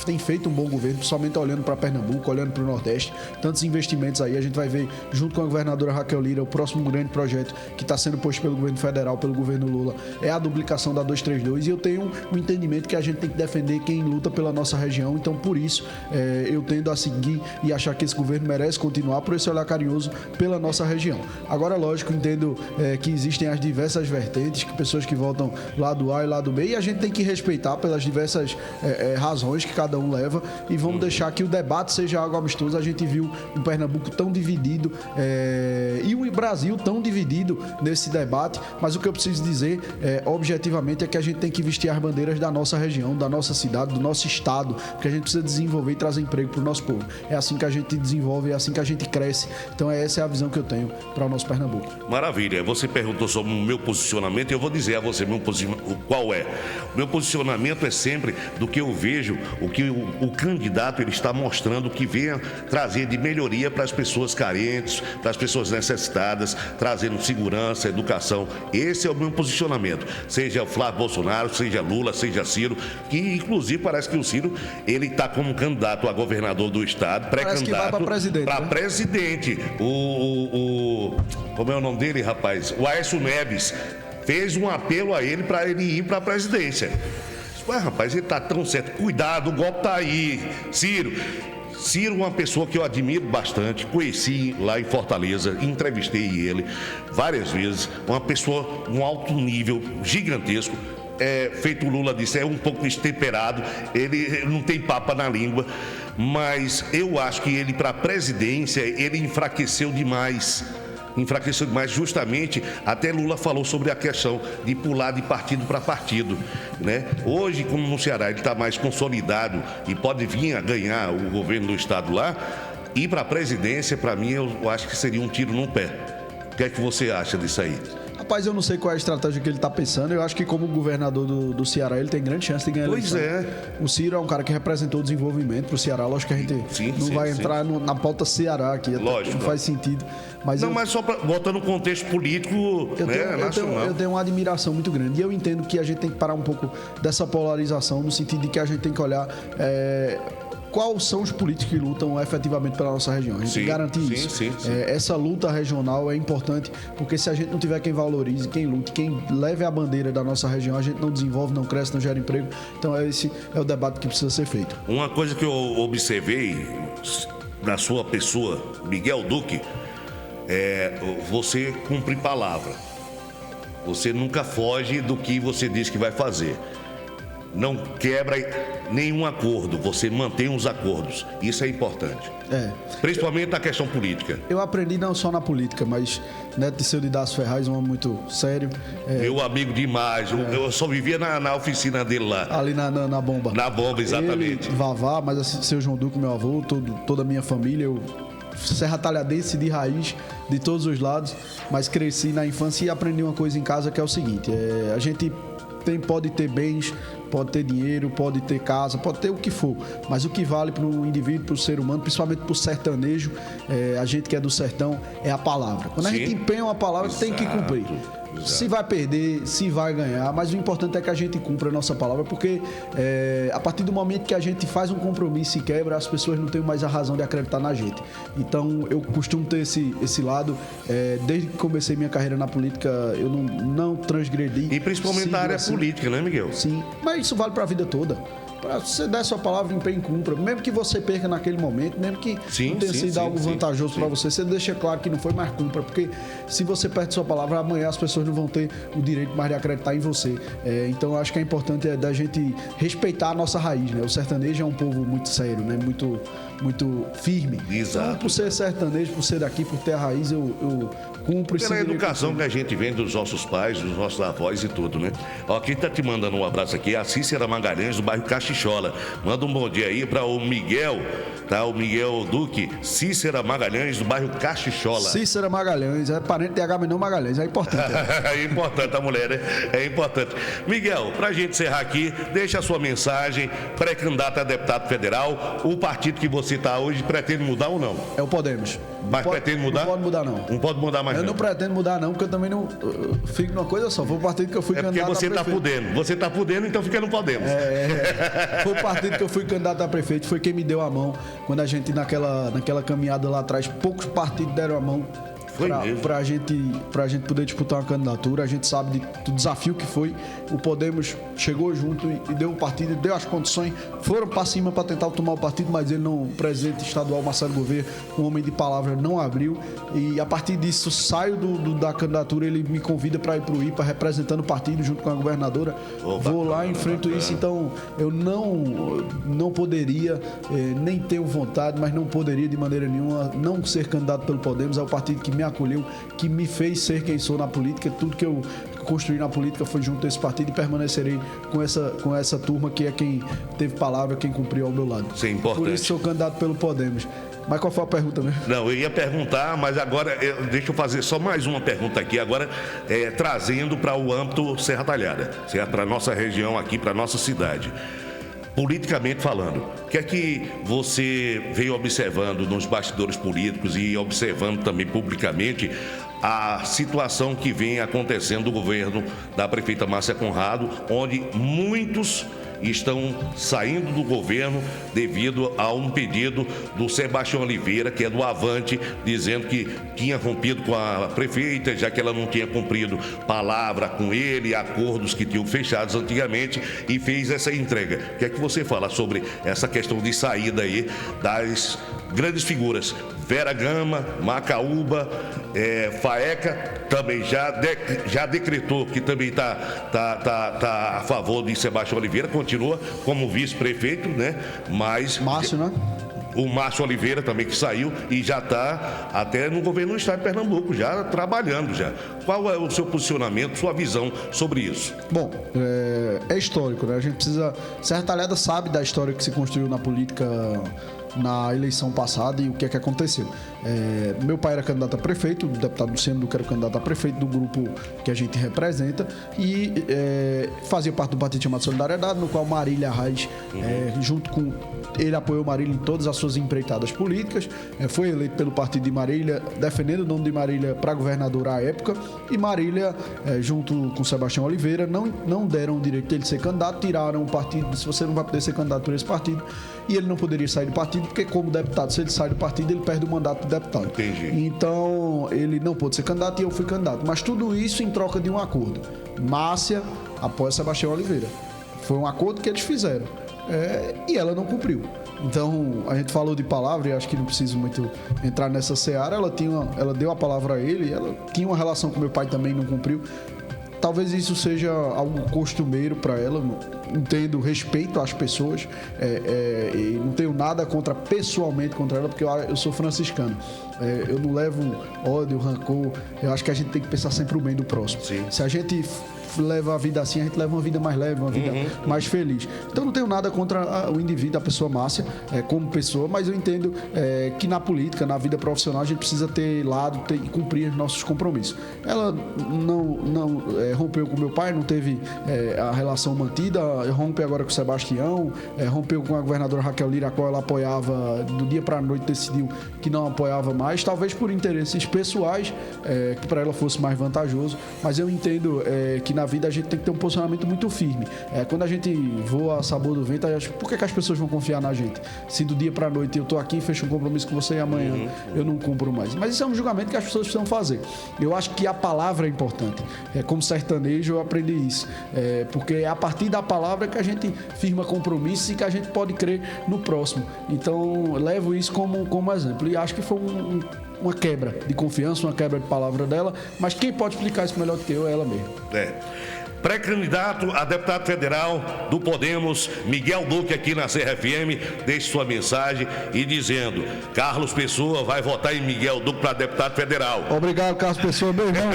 tem feito um bom governo, principalmente olhando para Pernambuco, olhando para o Nordeste, tantos investimentos aí. A gente vai ver, junto com a governadora Raquel Lira, o próximo grande projeto que está sendo posto pelo governo federal, pelo governo Lula, é a duplicação da 232, e eu tenho um entendimento que a gente tem que defender quem luta pela nossa região. Então, por isso, eu tendo a seguir e achar que esse governo merece continuar por esse olhar carinhoso pela nossa região. Agora, lógico, entendo que existem as diversas vertentes, que pessoas que votam lado A e lado B, e a gente tem que respeitar pelas diversas razões que cada um leva, e vamos deixar que o debate seja algo amistoso. A gente viu um Pernambuco tão dividido e o Brasil tão dividido nesse debate, mas o que eu preciso dizer objetivamente efetivamente é que a gente tem que vestir as bandeiras da nossa região, da nossa cidade, do nosso estado, porque a gente precisa desenvolver e trazer emprego para o nosso povo. É assim que a gente desenvolve, é assim que a gente cresce. Então essa é a visão que eu tenho para o nosso Pernambuco. Maravilha. Você perguntou sobre o meu posicionamento, eu vou dizer a você qual é. O meu posicionamento é sempre do que eu vejo, o que o candidato ele está mostrando que venha trazer de melhoria para as pessoas carentes, para as pessoas necessitadas, trazendo segurança, educação. Esse é o meu posicionamento. Seja Flávio Bolsonaro, seja Lula, seja Ciro, que inclusive parece que o Ciro ele está como candidato a governador do estado, pré-candidato para presidente. Para presidente. Como é o nome dele, rapaz? O Aécio Neves fez um apelo a ele para ele ir para a presidência. Ué, rapaz, ele tá tão certo. Cuidado, o golpe tá aí. Ciro é uma pessoa que eu admiro bastante. Conheci lá em Fortaleza, entrevistei ele várias vezes. Uma pessoa, um alto nível, gigantesco. Feito o Lula disse, é um pouco destemperado, ele não tem papa na língua, mas eu acho que ele, para a presidência, ele enfraqueceu demais, justamente, até Lula falou sobre a questão de pular de partido para partido, né? Hoje, como no Ceará ele está mais consolidado e pode vir a ganhar o governo do estado lá, ir para a presidência, para mim, eu acho que seria um tiro no pé. O que é que você acha disso aí? Rapaz, eu não sei qual é a estratégia que ele está pensando. Eu acho que como governador do Ceará, ele tem grande chance de ganhar a eleição. Pois é. O Ciro é um cara que representou o desenvolvimento para o Ceará. Lógico que a gente não vai entrar na pauta Ceará aqui. Lógico. Não faz sentido. Mas mas só botando no contexto político nacional. Eu tenho uma admiração muito grande. E eu entendo que a gente tem que parar um pouco dessa polarização, no sentido de que a gente tem que olhar... quais são os políticos que lutam efetivamente pela nossa região. A gente tem que garantir isso. Sim. Essa luta regional é importante, porque se a gente não tiver quem valorize, quem lute, quem leve a bandeira da nossa região, a gente não desenvolve, não cresce, não gera emprego. Então esse é o debate que precisa ser feito. Uma coisa que eu observei na sua pessoa, Miguel Duque, você cumpre palavra. Você nunca foge do que você diz que vai fazer. Não quebra nenhum acordo, você mantém os acordos. Isso é importante. Principalmente na questão política. Eu aprendi não só na política, mas Neto Disseu de Dácio Ferraz, um homem muito sério. Meu amigo demais. Eu só vivia na oficina dele lá. Ali na Bomba. Na Bomba, exatamente. Ele, Vavá, mas assim, seu João Duque, meu avô, toda a minha família. Eu serra talhadense de raiz, de todos os lados, mas cresci na infância e aprendi uma coisa em casa que é o seguinte: a gente pode ter bens, pode ter dinheiro, pode ter casa, pode ter o que for, mas o que vale para o indivíduo, para o ser humano, principalmente para o sertanejo, a gente que é do sertão, é a palavra. Quando a gente empenha uma palavra, tem que cumprir. Se vai perder, se vai ganhar, mas o importante é que a gente cumpra a nossa palavra, porque a partir do momento que a gente faz um compromisso e quebra, as pessoas não têm mais a razão de acreditar na gente. Então eu costumo ter esse lado, desde que comecei minha carreira na política, eu não transgredi. E principalmente na área política, né, Miguel? Sim, mas isso vale para a vida toda. Para você dar sua palavra, empenho e cumpra. Mesmo que você perca naquele momento, mesmo que não tenha sido algo vantajoso para você deixa claro que não foi, mais cumpra. Porque se você perde sua palavra, amanhã as pessoas não vão ter o direito mais de acreditar em você. Então, eu acho que é importante da gente respeitar a nossa raiz, né? O sertanejo é um povo muito sério, né? Muito firme. Exato. Então, por ser sertanejo, por ser daqui, por ter a raiz, eu cumpro esse pela educação que a gente vem dos nossos pais, dos nossos avós e tudo, né? Ó, quem tá te mandando um abraço aqui é a Cícera Magalhães, do bairro Caxichola. Manda um bom dia aí para o Miguel, tá? O Miguel Duque, Cícera Magalhães, do bairro Caxichola. Cícera Magalhães, é parente de Agamenon Magalhães, é importante. É importante a mulher, né? É importante. Miguel, pra gente encerrar aqui, deixa a sua mensagem, pré-candidato a deputado federal, o partido que você tá hoje pretende mudar ou não? É o Podemos. Mas pretende mudar? Não pode mudar, não. Não pode mudar mais, eu não pretendo mudar, não, porque eu também não fico numa coisa só. Foi o partido que eu fui candidato a prefeito. Porque você tá podendo. Você tá podendo, então fica no Podemos. Foi o partido que eu fui candidato a prefeito, foi quem me deu a mão. Quando a gente, naquela caminhada lá atrás, poucos partidos deram a mão pra gente poder disputar uma candidatura. A gente sabe do desafio que foi. O Podemos chegou junto e deu o partido, deu as condições, foram para cima para tentar tomar o partido, mas o presidente estadual Marcelo Gouveia, um homem de palavra, não abriu. E a partir disso, saio da candidatura, ele me convida para ir para o IPA, representando o partido junto com a governadora. Vou lá, enfrento isso. Então, eu não poderia, nem tenho vontade, mas não poderia de maneira nenhuma não ser candidato pelo Podemos. É o partido que me acolheu, que me fez ser quem sou na política. Tudo que eu construí na política foi junto a esse partido e permanecerei com essa turma que é quem teve palavra, quem cumpriu ao meu lado. Isso é importante. Por isso sou candidato pelo Podemos. Mas qual foi a pergunta mesmo? Não, eu ia perguntar, mas agora deixa eu fazer só mais uma pergunta aqui, agora trazendo para o âmbito Serra Talhada, para a nossa região aqui, para a nossa cidade. Politicamente falando, o que é que você veio observando nos bastidores políticos e observando também publicamente a situação que vem acontecendo no governo da prefeita Márcia Conrado, onde muitos estão saindo do governo devido a um pedido do Sebastião Oliveira, que é do Avante, dizendo que tinha rompido com a prefeita, já que ela não tinha cumprido palavra com ele, acordos que tinham fechados antigamente, e fez essa entrega. O que é que você fala sobre essa questão de saída aí das grandes figuras? Vera Gama, Macaúba, Faeca também já decretou que também está a favor de Sebastião Oliveira, continua como vice-prefeito, né? Mas Márcio, né? O Márcio Oliveira também, que saiu e já está até no governo do estado de Pernambuco, já trabalhando já. Qual é o seu posicionamento, sua visão sobre isso? Bom, é histórico, né? A gente precisa... Serra Talhada sabe da história que se construiu na política na eleição passada e o que é que aconteceu. Meu pai era candidato a prefeito, o deputado Luciano Duque era candidato a prefeito do grupo que a gente representa e fazia parte do partido chamado Solidariedade, no qual Marília Reis, junto com ele, apoiou Marília em todas as suas empreitadas políticas, foi eleito pelo partido de Marília, defendendo o nome de Marília para governadora à época, e Marília, junto com Sebastião Oliveira, não deram o direito de ele ser candidato, tiraram o partido, se você não vai poder ser candidato por esse partido, e ele não poderia sair do partido, porque como deputado, se ele sai do partido, ele perde o mandato de deputado. Entendi. Então, ele não pôde ser candidato e eu fui candidato. Mas tudo isso em troca de um acordo. Márcia apoia Sebastião Oliveira. Foi um acordo que eles fizeram. E ela não cumpriu. Então, a gente falou de palavra e acho que não preciso muito entrar nessa seara. Ela deu a palavra a ele, ela tinha uma relação com meu pai também, não cumpriu. Talvez isso seja algo costumeiro para ela. Entendo, respeito às pessoas e não tenho nada pessoalmente contra ela, porque eu sou franciscano. Eu não levo ódio, rancor. Eu acho que a gente tem que pensar sempre o bem do próximo. Sim. Se a gente leva a vida assim, a gente leva uma vida mais leve, uma vida mais feliz. Então não tenho nada contra o indivíduo, a pessoa Márcia, como pessoa, mas eu entendo que na política, na vida profissional, a gente precisa ter lado e cumprir os nossos compromissos. Ela não rompeu com meu pai, não teve a relação mantida, rompe agora com o Sebastião, rompeu com a governadora Raquel Lira, a qual ela apoiava, do dia para a noite decidiu que não apoiava mais, talvez por interesses pessoais, que para ela fosse mais vantajoso, mas eu entendo que na vida a gente tem que ter um posicionamento muito firme. Quando a gente voa a sabor do vento, por que as pessoas vão confiar na gente? Se do dia para a noite eu estou aqui, fecho um compromisso com você e amanhã eu não cumpro mais. Mas isso é um julgamento que as pessoas precisam fazer. Eu acho que a palavra é importante. Como sertanejo eu aprendi isso. Porque é a partir da palavra que a gente firma compromissos e que a gente pode crer no próximo. Então, levo isso como exemplo. E acho que foi uma quebra de confiança, uma quebra de palavra dela, mas quem pode explicar isso melhor do que eu é ela mesma. Pré-candidato a deputado federal do Podemos, Miguel Duque, aqui na Serra FM, deixe sua mensagem e dizendo: Carlos Pessoa vai votar em Miguel Duque para deputado federal. Obrigado, Carlos Pessoa, meu irmão.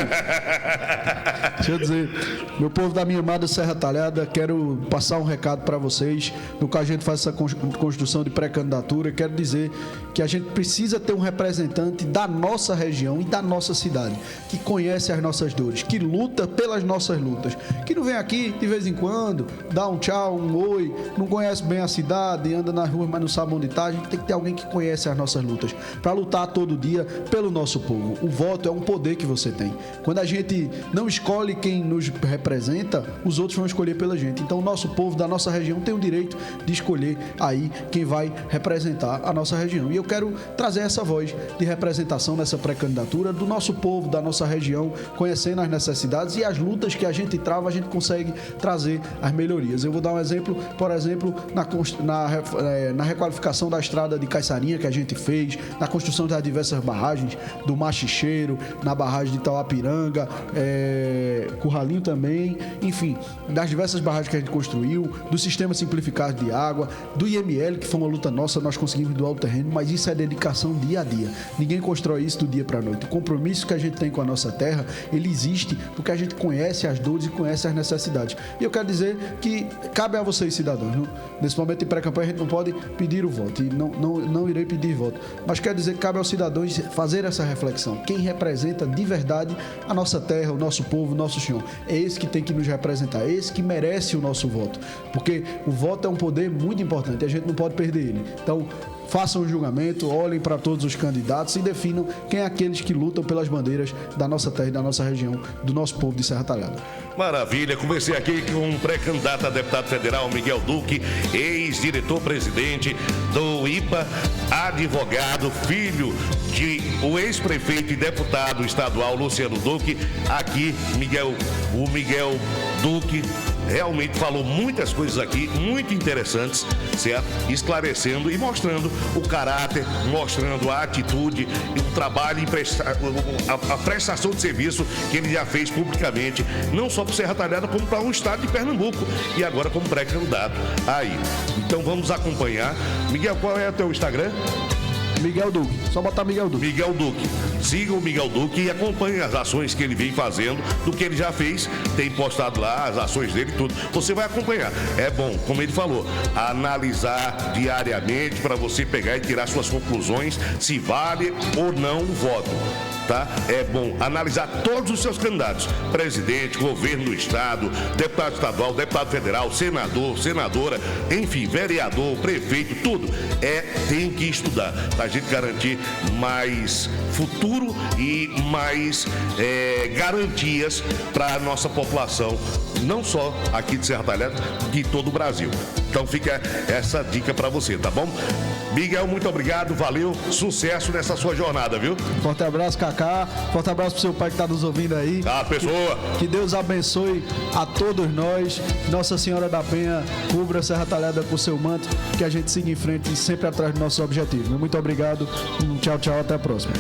Deixa eu dizer, meu povo da minha amada Serra Talhada, quero passar um recado para vocês, no qual a gente faz essa construção de pré-candidatura. Quero dizer que a gente precisa ter um representante da nossa região e da nossa cidade, que conhece as nossas dores, que luta pelas nossas lutas, que não vem aqui de vez em quando, dá um tchau, um oi, não conhece bem a cidade, anda nas ruas, mas não sabe onde está. A gente tem que ter alguém que conhece as nossas lutas, para lutar todo dia pelo nosso povo. O voto é um poder que você tem. Quando a gente não escolhe quem nos representa, os outros vão escolher pela gente. Então o nosso povo da nossa região tem o direito de escolher aí quem vai representar a nossa região. E eu quero trazer essa voz de representação nessa pré-candidatura do nosso povo, da nossa região, conhecendo as necessidades e as lutas que a gente trava a gente consegue trazer as melhorias. Eu vou dar um exemplo, por exemplo, na requalificação da estrada de Caiçarinha que a gente fez, na construção das diversas barragens, do Machicheiro, na barragem de Itauapiranga, Curralinho também, enfim, das diversas barragens que a gente construiu, do sistema simplificado de água, do IML, que foi uma luta nossa, nós conseguimos doar o terreno, mas isso é dedicação dia a dia. Ninguém constrói isso do dia para a noite. O compromisso que a gente tem com a nossa terra, ele existe porque a gente conhece as dores e conhece as necessidades. E eu quero dizer que cabe a vocês, cidadãos, não? Nesse momento de pré-campanha a gente não pode pedir o voto, e não irei pedir voto, mas quero dizer que cabe aos cidadãos fazer essa reflexão. Quem representa de verdade a nossa terra, o nosso povo, o nosso chão, é esse que tem que nos representar, é esse que merece o nosso voto, porque o voto é um poder muito importante e a gente não pode perder ele. Então, façam um julgamento, olhem para todos os candidatos e definam quem é aqueles que lutam pelas bandeiras da nossa terra e da nossa região, do nosso povo de Serra Talhada. Maravilha, comecei aqui com um pré-candidato a deputado federal, Miguel Duque, ex-diretor-presidente do IPA, advogado, filho de o ex-prefeito e deputado estadual Luciano Duque. Aqui, o Miguel Duque realmente falou muitas coisas aqui, muito interessantes, certo? Esclarecendo e mostrando o caráter, mostrando a atitude e o trabalho, a prestação de serviço que ele já fez publicamente, não só para Serra Talhada, como para um estado de Pernambuco, e agora como pré-candidato aí. Então vamos acompanhar. Miguel, qual é o teu Instagram? Miguel Duque, só botar Miguel Duque. Miguel Duque. Sigam o Miguel Duque e acompanhem as ações que ele vem fazendo, do que ele já fez, tem postado lá as ações dele e tudo. Você vai acompanhar. É bom, como ele falou, analisar diariamente para você pegar e tirar suas conclusões se vale ou não o voto. Tá? É bom analisar todos os seus candidatos, presidente, governo do estado, deputado estadual, deputado federal, senador, senadora, enfim, vereador, prefeito, tudo. Tem que estudar para a gente garantir mais futuro e mais garantias para a nossa população, não só aqui de Serra Talhada, de todo o Brasil. Então fica essa dica para você, tá bom? Miguel, muito obrigado, valeu, sucesso nessa sua jornada, viu? Forte abraço, Cacá, forte abraço pro seu pai que tá nos ouvindo aí. Ah, pessoa! Que Deus abençoe a todos nós, Nossa Senhora da Penha cubra Serra Talhada com seu manto, que a gente siga em frente e sempre atrás dos nossos objetivos. Muito obrigado, tchau, tchau, até a próxima.